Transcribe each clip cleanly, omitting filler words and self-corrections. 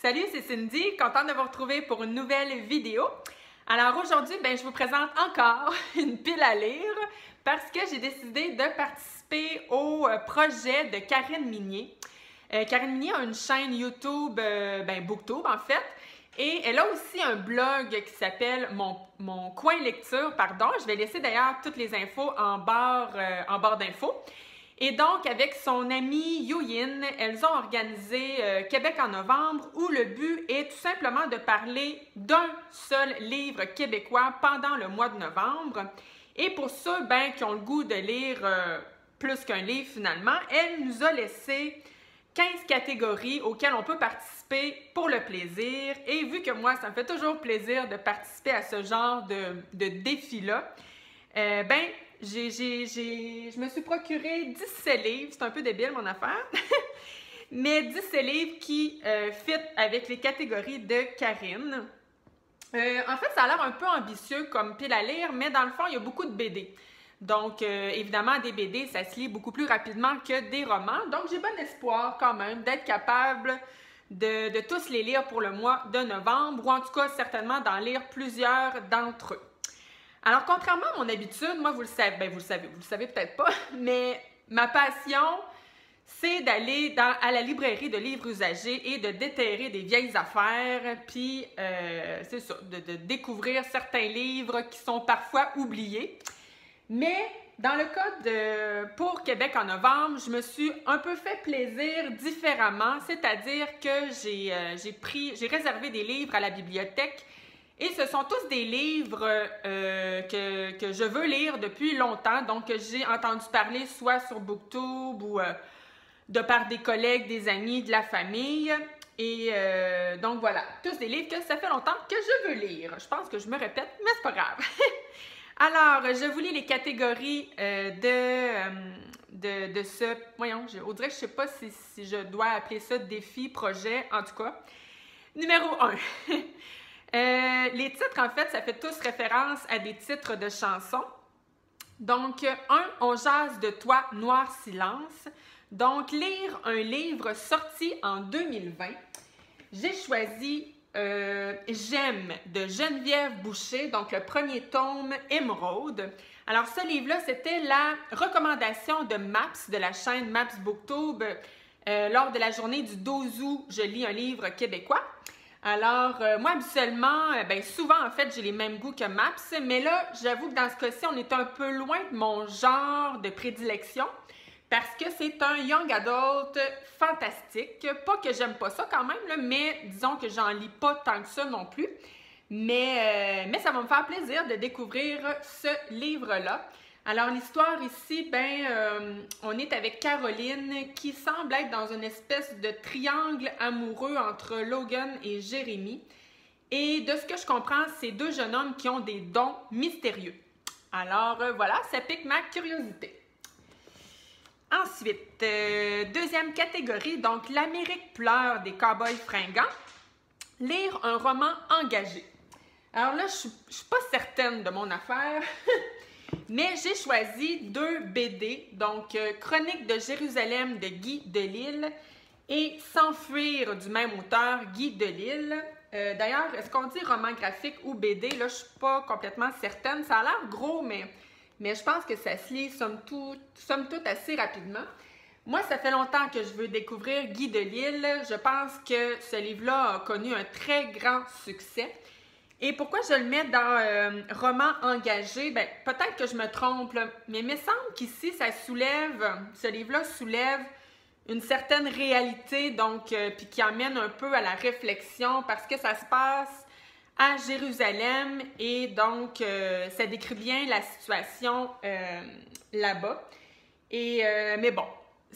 Salut, c'est Cindy, contente de vous retrouver pour une nouvelle vidéo. Alors aujourd'hui, je vous présente encore une pile à lire parce que j'ai décidé de participer au projet de Karine Minier. Karine Minier a une chaîne YouTube, Booktube en fait, et elle a aussi un blog qui s'appelle Mon coin lecture, pardon. Je vais laisser d'ailleurs toutes les infos en barre d'infos. Et donc, avec son amie Youyin, elles ont organisé Québec en novembre où le but est tout simplement de parler d'un seul livre québécois pendant le mois de novembre. Et pour ceux qui ont le goût de lire plus qu'un livre finalement, elle nous a laissé 15 catégories auxquelles on peut participer pour le plaisir. Et vu que moi, ça me fait toujours plaisir de participer à ce genre de défi-là, je me suis procuré 17 livres, c'est un peu débile mon affaire, mais 17 livres qui fit avec les catégories de Karine. En fait, ça a l'air un peu ambitieux comme pile à lire, mais dans le fond, il y a beaucoup de BD. Donc, évidemment, des BD, ça se lit beaucoup plus rapidement que des romans. Donc, j'ai bon espoir quand même d'être capable de tous les lire pour le mois de novembre, ou en tout cas, certainement d'en lire plusieurs d'entre eux. Alors, contrairement à mon habitude, moi, vous le savez peut-être pas, mais ma passion, c'est d'aller à la librairie de livres usagés et de déterrer des vieilles affaires, puis c'est ça, de découvrir certains livres qui sont parfois oubliés. Mais dans le cas pour Québec en novembre, je me suis un peu fait plaisir différemment, c'est-à-dire que j'ai réservé des livres à la bibliothèque. Et ce sont tous des livres que je veux lire depuis longtemps, donc que j'ai entendu parler soit sur Booktube ou de par des collègues, des amis, de la famille. Et donc voilà, tous des livres que ça fait longtemps que je veux lire. Je pense que je me répète, mais c'est pas grave. Alors, je vous lis les catégories de ce... Voyons, on dirait que je ne sais pas si je dois appeler ça défi, projet, en tout cas. Numéro 1. Les titres, en fait, ça fait tous référence à des titres de chansons. Donc, 1, On jase de toi, Noir silence. Donc, lire un livre sorti en 2020. J'ai choisi J'aime de Geneviève Boucher, donc le premier tome Émeraude. Alors, ce livre-là, c'était la recommandation de Maps, de la chaîne Maps Booktube. Lors de la journée du 12 août, je lis un livre québécois. Alors, moi, habituellement, souvent, en fait, j'ai les mêmes goûts que Maps, mais là, j'avoue que dans ce cas-ci, on est un peu loin de mon genre de prédilection parce que c'est un young adult fantastique. Pas que j'aime pas ça quand même, là, mais disons que j'en lis pas tant que ça non plus. Mais ça va me faire plaisir de découvrir ce livre-là. Alors, l'histoire ici, on est avec Caroline qui semble être dans une espèce de triangle amoureux entre Logan et Jérémy. Et de ce que je comprends, c'est deux jeunes hommes qui ont des dons mystérieux. Alors, voilà, ça pique ma curiosité. Ensuite, deuxième catégorie, donc l'Amérique pleure des cow-boys fringants. Lire un roman engagé. Alors là, je ne suis pas certaine de mon affaire. Mais j'ai choisi 2 BD, donc Chronique de Jérusalem de Guy Delisle et S'enfuir du même auteur, Guy Delisle. D'ailleurs, est-ce qu'on dit roman graphique ou BD? Là, je ne suis pas complètement certaine. Ça a l'air gros, mais je pense que ça se lit somme toute assez rapidement. Moi, ça fait longtemps que je veux découvrir Guy Delisle. Je pense que ce livre-là a connu un très grand succès. Et pourquoi je le mets dans roman engagé? Peut-être que je me trompe, là, mais il me semble qu'ici, ce livre-là soulève une certaine réalité, donc, puis qui amène un peu à la réflexion parce que ça se passe à Jérusalem et donc, ça décrit bien la situation là-bas. Mais bon,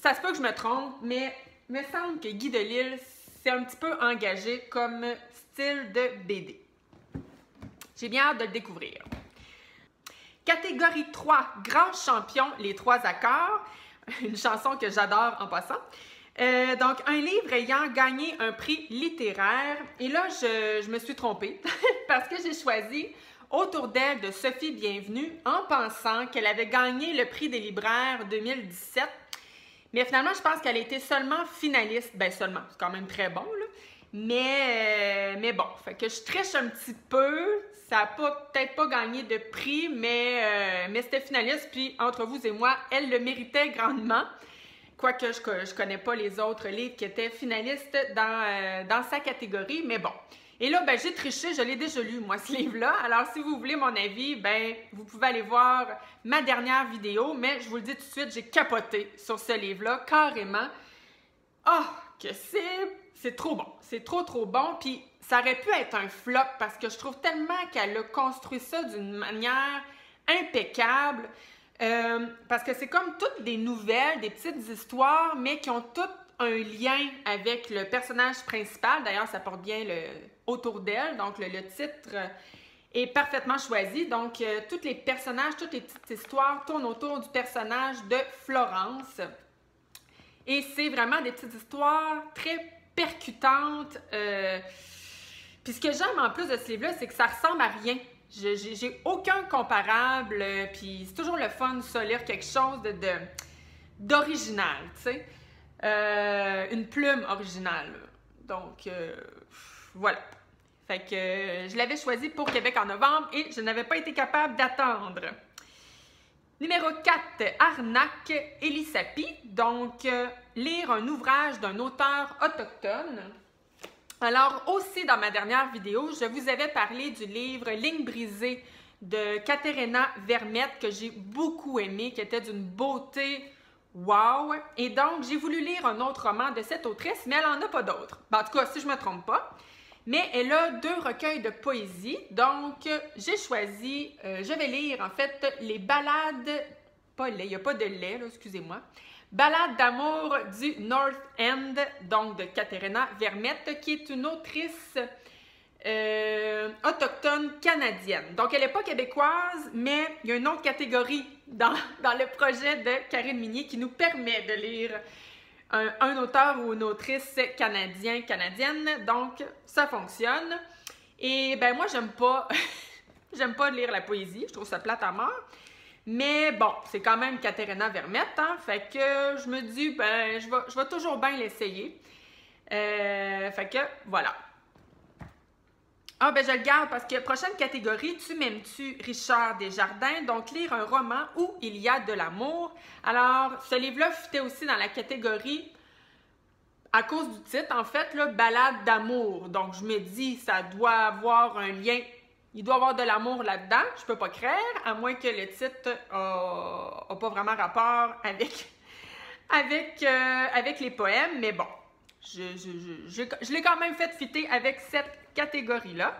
ça se peut que je me trompe, mais il me semble que Guy Delisle, c'est un petit peu engagé comme style de BD. J'ai bien hâte de le découvrir. Catégorie 3, Grand champion, les 3 accords. Une chanson que j'adore en passant. Donc, un livre ayant gagné un prix littéraire. Et là, je me suis trompée parce que j'ai choisi Autour d'elle de Sophie Bienvenue en pensant qu'elle avait gagné le prix des libraires 2017. Mais finalement, je pense qu'elle a été seulement finaliste. Seulement, c'est quand même très bon, là. Mais bon, fait que je triche un petit peu. Ça n'a peut-être pas gagné de prix, mais c'était finaliste. Puis entre vous et moi, elle le méritait grandement. Quoique je ne connais pas les autres livres qui étaient finalistes dans sa catégorie, mais bon. Et là, ben, j'ai triché, je l'ai déjà lu, moi, ce livre-là. Alors, si vous voulez mon avis, ben, vous pouvez aller voir ma dernière vidéo, mais je vous le dis tout de suite, j'ai capoté sur ce livre-là, carrément. Ah, que c'est trop bon. C'est trop bon. Puis, ça aurait pu être un flop parce que je trouve tellement qu'elle a construit ça d'une manière impeccable. Parce que c'est comme toutes des nouvelles, des petites histoires, mais qui ont toutes un lien avec le personnage principal. D'ailleurs, ça porte bien autour d'elle. Donc, le titre est parfaitement choisi. Donc, tous les personnages, toutes les petites histoires tournent autour du personnage de Florence. Et c'est vraiment des petites histoires très percutantes. Puis ce que j'aime en plus de ce livre-là, c'est que ça ressemble à rien. J'ai aucun comparable, puis c'est toujours le fun de lire quelque chose d'original, tu sais. Une plume originale. Donc, voilà. Fait que je l'avais choisi pour Québec en novembre et je n'avais pas été capable d'attendre. Numéro 4, Arnaque, Elisapi. Donc, lire un ouvrage d'un auteur autochtone. Alors, aussi dans ma dernière vidéo, je vous avais parlé du livre Ligne brisée de Katerina Vermette que j'ai beaucoup aimé, qui était d'une beauté wow. Et donc, j'ai voulu lire un autre roman de cette autrice, mais elle n'en a pas d'autres. Ben, en tout cas, si je ne me trompe pas. Mais elle a 2 recueils de poésie. Donc, j'ai choisi, je vais lire en fait les ballades, pas lait, il n'y a pas de lait, là, excusez-moi. Ballade d'amour du North End, donc de Katerina Vermette, qui est une autrice autochtone canadienne. Donc, elle n'est pas québécoise, mais il y a une autre catégorie dans le projet de Karine Minier qui nous permet de lire un auteur ou une autrice canadienne. Donc, ça fonctionne. Et ben moi, j'aime pas lire la poésie. Je trouve ça plate à mort. Mais bon, c'est quand même Katerina Vermette, hein? Fait que je me dis, ben, je vais toujours bien l'essayer. Fait que, voilà. Ah, ben je le garde parce que prochaine catégorie, Tu m'aimes-tu, Richard Desjardins? Donc, lire un roman où il y a de l'amour. Alors, ce livre-là fitait aussi dans la catégorie, à cause du titre, en fait, là, Ballade d'amour. Donc, je me dis, ça doit avoir un lien. Il doit y avoir de l'amour là-dedans, je peux pas croire, à moins que le titre n'a pas vraiment rapport avec les poèmes, mais bon, je l'ai quand même fait fitter avec cette catégorie-là.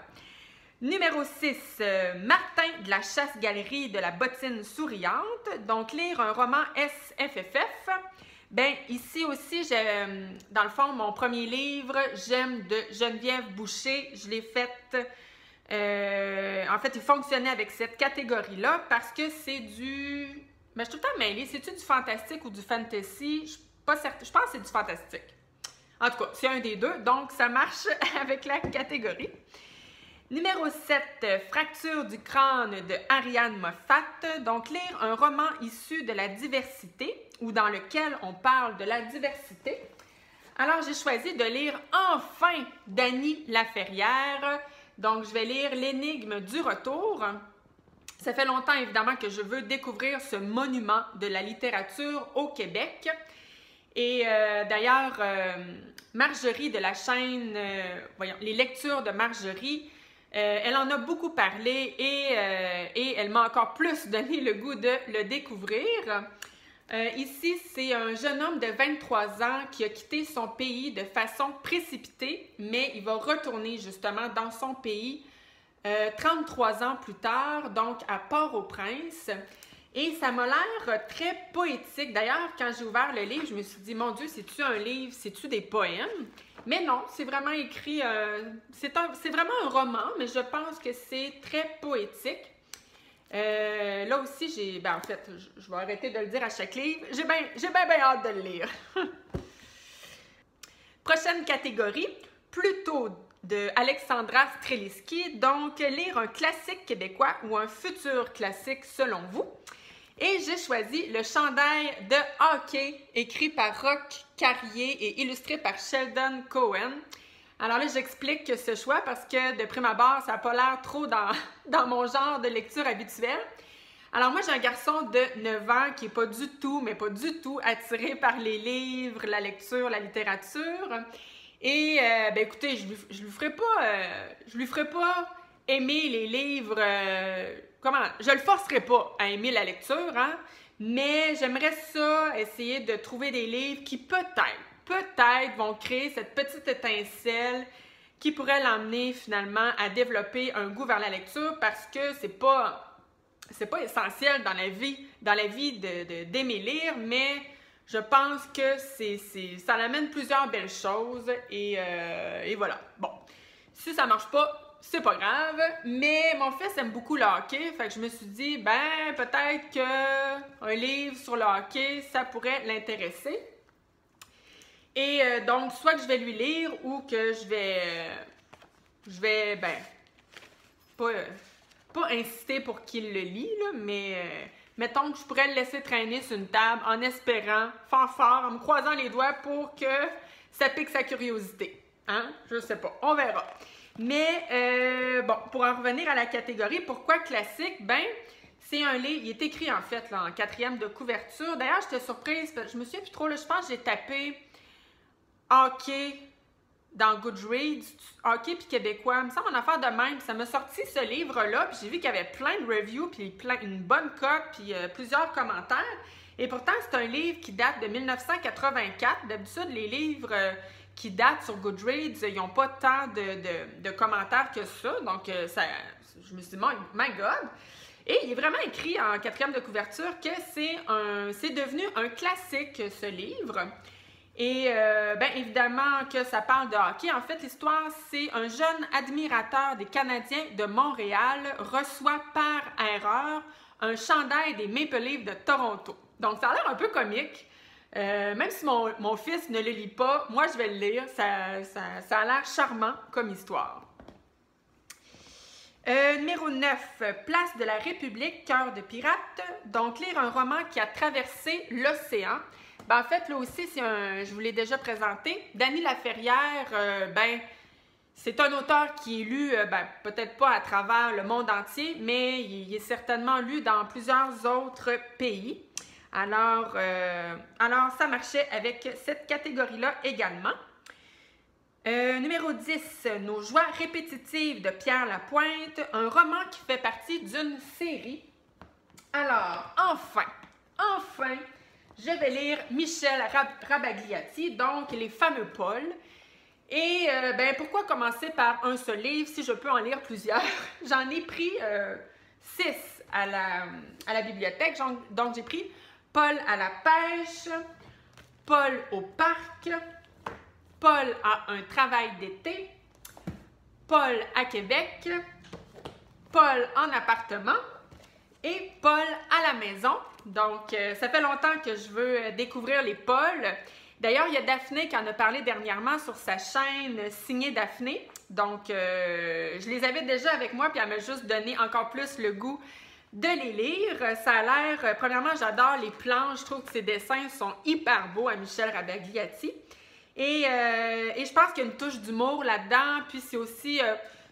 Numéro 6, Martin de la Chasse-Galerie de la Bottine Souriante. Donc, lire un roman SFFF. Bien, ici aussi, dans le fond, mon premier livre, J'aime de Geneviève Boucher, je l'ai fait... en fait, il fonctionnait avec cette catégorie-là parce que c'est du... Mais je suis tout le temps mêlée. C'est-tu du fantastique ou du fantasy? Je suis pas certaine. Je pense que c'est du fantastique. En tout cas, c'est un des deux. Donc, ça marche avec la catégorie. Numéro 7, Fracture du crâne de Ariane Moffat. Donc, lire un roman issu de la diversité ou dans lequel on parle de la diversité. Alors, j'ai choisi de lire enfin d'Annie Laferrière. Donc, je vais lire L'énigme du retour. Ça fait longtemps, évidemment, que je veux découvrir ce monument de la littérature au Québec. Et d'ailleurs, Marjorie de la chaîne, Les lectures de Marjorie, elle en a beaucoup parlé et elle m'a encore plus donné le goût de le découvrir. Ici, c'est un jeune homme de 23 ans qui a quitté son pays de façon précipitée, mais il va retourner justement dans son pays 33 ans plus tard, donc à Port-au-Prince. Et ça m'a l'air très poétique. D'ailleurs, quand j'ai ouvert le livre, je me suis dit, mon Dieu, c'est-tu un livre, c'est-tu des poèmes? Mais non, c'est vraiment écrit, c'est vraiment un roman, mais je pense que c'est très poétique. Là aussi, en fait, je vais arrêter de le dire à chaque livre. J'ai bien hâte de le lire. Prochaine catégorie, Plutôt de Alexandra Streliski. Donc, lire un classique québécois ou un futur classique selon vous. Et j'ai choisi Le chandail de hockey, écrit par Roch Carrier et illustré par Sheldon Cohen. Alors là, j'explique ce choix parce que de prime abord, ça n'a pas l'air trop dans mon genre de lecture habituel. Alors moi, j'ai un garçon de 9 ans qui n'est pas du tout, mais pas du tout attiré par les livres, la lecture, la littérature. Et ben écoutez, je lui ferai pas aimer les livres. Je le forcerai pas à aimer la lecture, hein, mais j'aimerais ça essayer de trouver des livres qui peut-être vont créer cette petite étincelle qui pourrait l'emmener finalement à développer un goût vers la lecture parce que c'est pas essentiel dans la vie d'aimer lire, mais je pense que ça amène plusieurs belles choses et voilà. Bon, si ça marche pas, c'est pas grave, mais mon fils aime beaucoup le hockey, fait que je me suis dit, ben peut-être qu'un livre sur le hockey, ça pourrait l'intéresser. Et donc, soit que je vais lui lire ou que je vais pas insister pour qu'il le lit, là, mais mettons que je pourrais le laisser traîner sur une table en espérant, fort, en me croisant les doigts pour que ça pique sa curiosité. Hein? Je sais pas, on verra. Mais bon, pour en revenir à la catégorie, pourquoi classique? Ben, c'est un livre, il est écrit en fait là, en 4e de couverture. D'ailleurs, j'étais surprise, je me souviens plus trop, là, je pense que j'ai tapé hockey dans Goodreads, hockey puis québécois. Il me semble en affaire de même. Ça m'a sorti ce livre-là, puis j'ai vu qu'il y avait plein de reviews, puis une bonne cote, puis plusieurs commentaires. Et pourtant, c'est un livre qui date de 1984. D'habitude, les livres qui datent sur Goodreads, ils n'ont pas tant de commentaires que ça. Donc, je me suis dit, my God! Et il est vraiment écrit en 4e de couverture que c'est devenu un classique, ce livre. Et bien évidemment que ça parle de hockey. En fait, l'histoire, c'est un jeune admirateur des Canadiens de Montréal reçoit par erreur un chandail des Maple Leafs de Toronto. Donc, ça a l'air un peu comique. Même si mon fils ne le lit pas, moi, je vais le lire. Ça a l'air charmant comme histoire. Numéro 9, Place de la République, cœur de pirate. Donc, lire un roman qui a traversé l'océan. Ben, en fait, là aussi, je vous l'ai déjà présenté. Dany Laferrière, c'est un auteur qui est lu, peut-être pas à travers le monde entier, mais il est certainement lu dans plusieurs autres pays. Alors ça marchait avec cette catégorie-là également. Numéro 10, Nos joies répétitives de Pierre Lapointe, un roman qui fait partie d'une série. Alors, enfin, je vais lire Michel Rabagliati, donc Les fameux Paul. Et pourquoi commencer par un seul livre si je peux en lire plusieurs? J'en ai pris 6 à la bibliothèque. Donc, j'ai pris Paul à la pêche, Paul au parc, Paul a un travail d'été, Paul à Québec, Paul en appartement et Paul à la maison. Donc, ça fait longtemps que je veux découvrir les Pauls. D'ailleurs, il y a Daphné qui en a parlé dernièrement sur sa chaîne Signée Daphné. Donc, je les avais déjà avec moi, puis elle m'a juste donné encore plus le goût de les lire. Ça a l'air, premièrement, j'adore les planches. Je trouve que ses dessins sont hyper beaux à Michel Rabagliati. Et je pense qu'il y a une touche d'humour là-dedans. Puis c'est aussi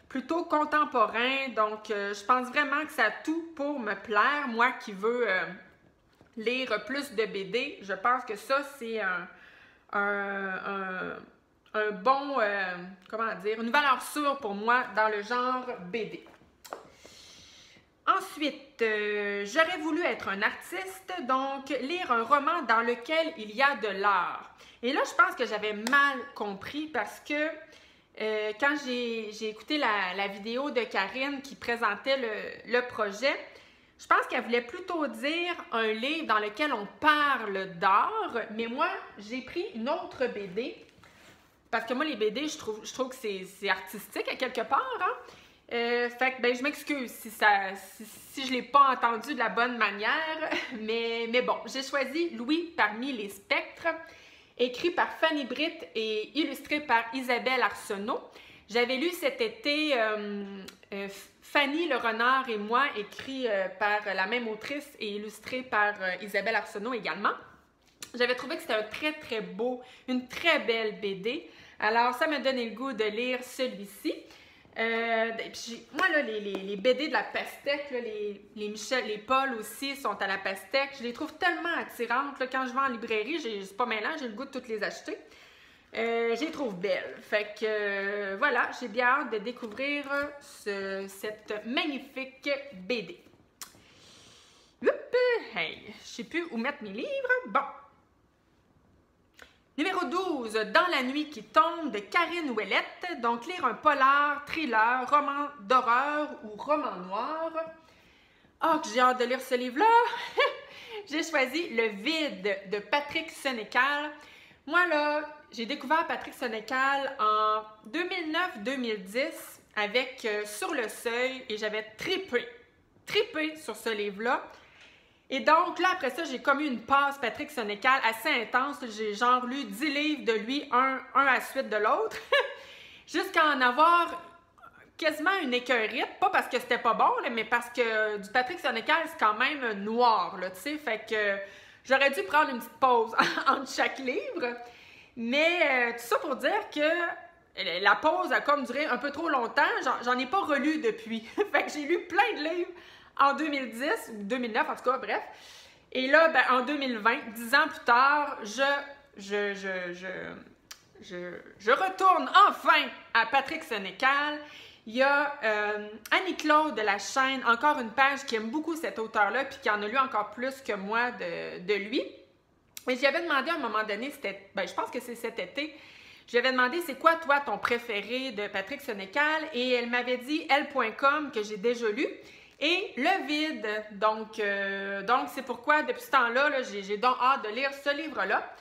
plutôt contemporain. Donc, je pense vraiment que ça a tout pour me plaire. Moi qui veux lire plus de BD, je pense que ça, c'est un bon, une valeur sûre pour moi dans le genre BD. Ensuite, j'aurais voulu être un artiste, donc lire un roman dans lequel il y a de l'art. Et là, je pense que j'avais mal compris parce que quand j'ai écouté la vidéo de Karine qui présentait le projet, je pense qu'elle voulait plutôt dire un livre dans lequel on parle d'art, mais moi, j'ai pris une autre BD, parce que moi, les BD, je trouve que c'est artistique à quelque part, hein? Fait que, je m'excuse si je ne l'ai pas entendu de la bonne manière, mais bon, j'ai choisi Louis parmi les spectres, écrit par Fanny Britt et illustré par Isabelle Arsenault. J'avais lu cet été Fanny le renard et moi, écrit par la même autrice et illustré par Isabelle Arsenault également. J'avais trouvé que c'était un très, très beau, une très belle BD Alors, ça m'a donné le goût de lire celui-ci. Moi, là, les BD de la pastèque, là, les Michel, les Paul aussi sont à la pastèque. Je les trouve tellement attirantes. Là, quand je vais en librairie, c'est pas mêlant, j'ai le goût de toutes les acheter. Je les trouve belles. Fait que voilà, j'ai bien hâte de découvrir cette magnifique BD. Hey, je sais plus où mettre mes livres. Bon. Numéro 12, Dans la nuit qui tombe de Karine Ouellette. Donc, lire un polar, thriller, roman d'horreur ou roman noir. Oh, que j'ai hâte de lire ce livre-là! J'ai choisi Le Vide de Patrick Sénécal. Moi, là, j'ai découvert Patrick Sénécal en 2009-2010 avec Sur le seuil et j'avais trippé sur ce livre-là. Et donc, là, après ça, j'ai commis une passe Patrick Sénécal assez intense. J'ai genre lu 10 livres de lui, un à la suite de l'autre, jusqu'à en avoir quasiment une écœurite. Pas parce que c'était pas bon, là, mais parce que du Patrick Sénécal, c'est quand même noir, là, tu sais. Fait que j'aurais dû prendre une petite pause entre chaque livre. Mais tout ça pour dire que la pause a comme duré un peu trop longtemps. J'en ai pas relu depuis. Fait que j'ai lu plein de livres en 2010 ou 2009, en tout cas, bref. Et là, ben, en 2020, 10 ans plus tard, je retourne enfin à Patrick Sénécal. Il y a Annie-Claude de la chaîne, encore une page qui aime beaucoup cet auteur-là, puis qui en a lu encore plus que moi de lui. Et j'y avais demandé à un moment donné, je pense que c'est cet été, je lui avais demandé c'est quoi toi ton préféré de Patrick Sénécal, et elle m'avait dit elle.com que j'ai déjà lu, et Le Vide. Donc c'est pourquoi depuis ce temps-là, j'ai donc hâte de lire ce livre-là.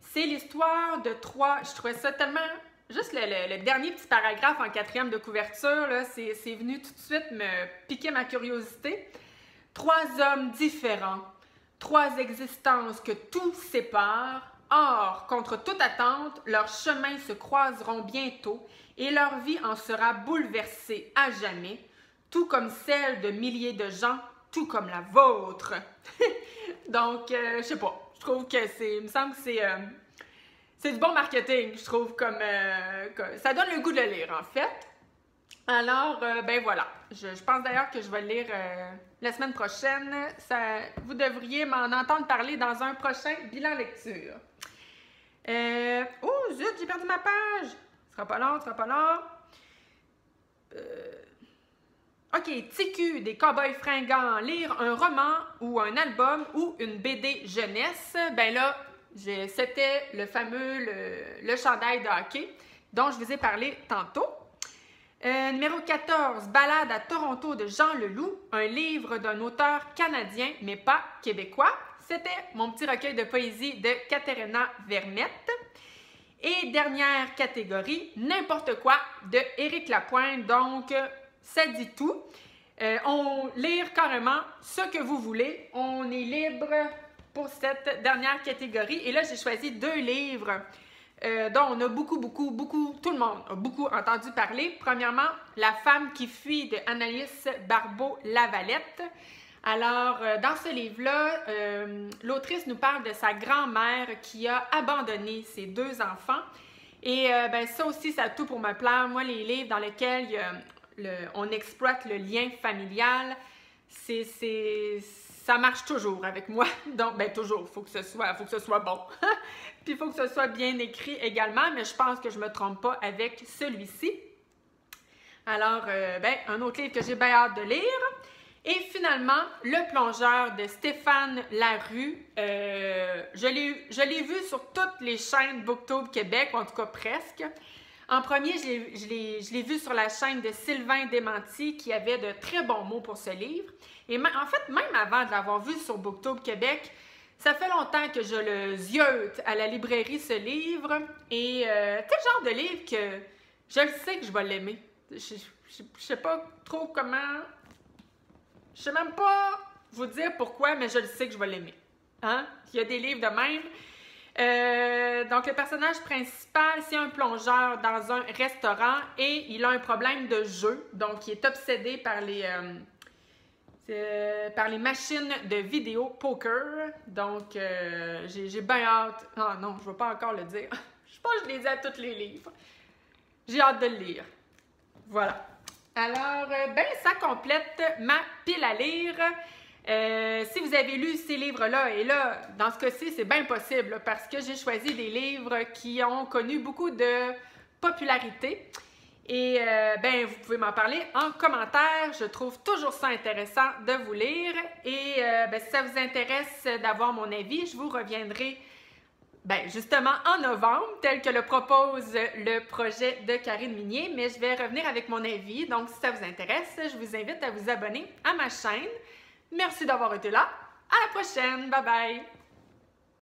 C'est l'histoire de trois, je trouvais ça tellement, juste le dernier petit paragraphe en 4e de couverture, c'est venu tout de suite me piquer ma curiosité. 3 hommes différents, 3 existences que tout sépare. Or, contre toute attente, leurs chemins se croiseront bientôt et leur vie en sera bouleversée à jamais, tout comme celle de milliers de gens, tout comme la vôtre. Donc, je sais pas, je trouve que il me semble que c'est du bon marketing, je trouve, comme ça donne le goût de le lire, en fait. Alors, ben voilà. Je pense d'ailleurs que je vais le lire la semaine prochaine. Vous devriez m'en entendre parler dans un prochain bilan lecture. Oh, zut, j'ai perdu ma page! Ce sera pas long, ce sera pas long. OK, TQ, des cow-boys fringants, lire un roman ou un album ou une BD jeunesse. Ben là, c'était le fameux, le chandail de hockey dont je vous ai parlé tantôt. Numéro 14, Balade à Toronto de Jean Leloup, un livre d'un auteur canadien, mais pas québécois. C'était mon petit recueil de poésie de Caterina Vermette. Et dernière catégorie, N'importe quoi de Éric Lapointe. Donc, ça dit tout. On lire carrément ce que vous voulez. On est libre pour cette dernière catégorie. Et là, j'ai choisi 2 livres dont on a beaucoup, tout le monde a beaucoup entendu parler. Premièrement, La femme qui fuit de Anaïs Barbeau-Lavalette. Alors, dans ce livre-là, l'autrice nous parle de sa grand-mère qui a abandonné ses 2 enfants. Et ben, ça aussi, ça a tout pour me plaire. Moi, les livres dans lesquels on exploite le lien familial, ça marche toujours avec moi. Donc, ben toujours, il faut que ce soit bon. Puis il faut que ce soit bien écrit également, mais je pense que je ne me trompe pas avec celui-ci. Alors, ben, un autre livre que j'ai bien hâte de lire. Et finalement, Le plongeur de Stéphane Larue. Je l'ai vu sur toutes les chaînes Booktube Québec, en tout cas presque. En premier, je l'ai vu sur la chaîne de Sylvain Desmentiers qui avait de très bons mots pour ce livre. Et en fait, même avant de l'avoir vu sur Booktube Québec, ça fait longtemps que je le ziote à la librairie, ce livre. Et tel genre de livre que je le sais que je vais l'aimer. Je sais pas trop comment... Je sais même pas vous dire pourquoi, mais je le sais que je vais l'aimer. Hein? Il y a des livres de même. Donc, le personnage principal, c'est un plongeur dans un restaurant et il a un problème de jeu. Donc, il est obsédé par les machines de vidéo poker. Donc, j'ai bien hâte. Ah non, je ne vais pas encore le dire. Je pense que je les ai à tous les livres. J'ai hâte de le lire. Voilà. Alors, ben, ça complète ma pile à lire. Si vous avez lu ces livres-là, et là, dans ce cas-ci, c'est bien possible parce que j'ai choisi des livres qui ont connu beaucoup de popularité. Et ben, vous pouvez m'en parler en commentaire. Je trouve toujours ça intéressant de vous lire. Et ben, si ça vous intéresse d'avoir mon avis, je vous reviendrai ben, justement en novembre, tel que le propose le projet de Karine Minier. Mais je vais revenir avec mon avis. Donc, si ça vous intéresse, je vous invite à vous abonner à ma chaîne. Merci d'avoir été là. À la prochaine. Bye bye.